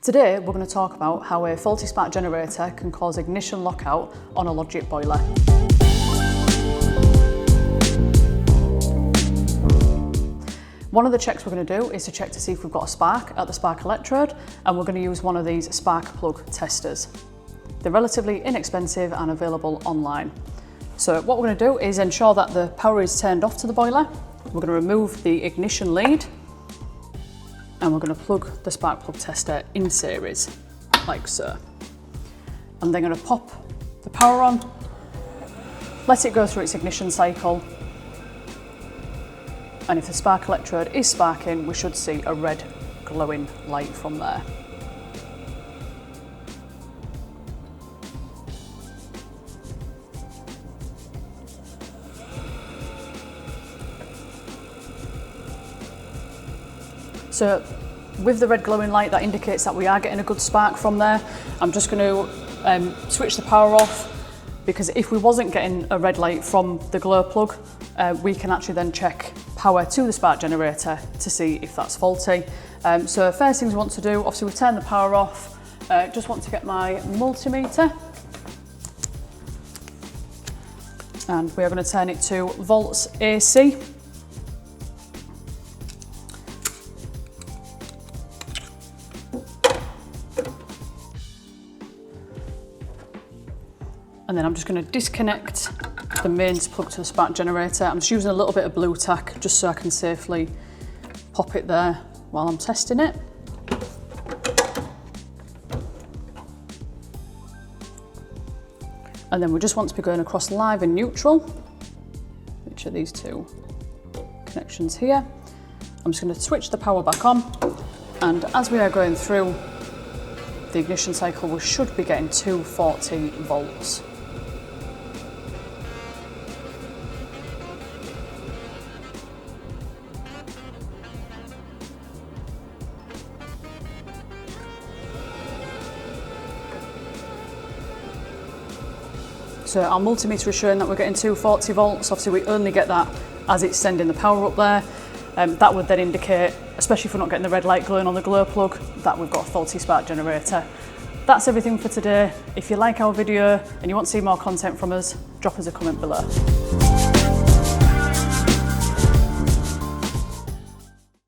Today we're going to talk about how a faulty spark generator can cause ignition lockout on a logic boiler. One of the checks we're going to do is to check to see if we've got a spark at the spark electrode, and we're going to use one of these spark plug testers. They're relatively inexpensive and available online. So what we're going to do is ensure that the power is turned off to the boiler. We're going to remove the ignition lead and we're going to plug the spark plug tester in series, like so. I'm then going to pop the power on, let it go through its ignition cycle, and if the spark electrode is sparking, we should see a red glowing light from there. So with the red glowing light, that indicates that we are getting a good spark from there. I'm just going to switch the power off, because if we wasn't getting a red light from the glow plug, we can actually then check power to the spark generator to see if that's faulty. So first things we want to do, obviously we've turned the power off, just want to get my multimeter, and we are going to turn it to volts AC. And then I'm just going to disconnect the mains plug to the spark generator. I'm just using a little bit of blue tack just so I can safely pop it there while I'm testing it. And then we just want to be going across live and neutral, which are these two connections here. I'm just going to switch the power back on, and as we are going through the ignition cycle, we should be getting 240 volts. So our multimeter is showing that we're getting 240 volts. Obviously we only get that as it's sending the power up there. That would then indicate, especially if we're not getting the red light glowing on the glow plug, that we've got a faulty spark generator. That's everything for today. If you like our video and you want to see more content from us, drop us a comment below.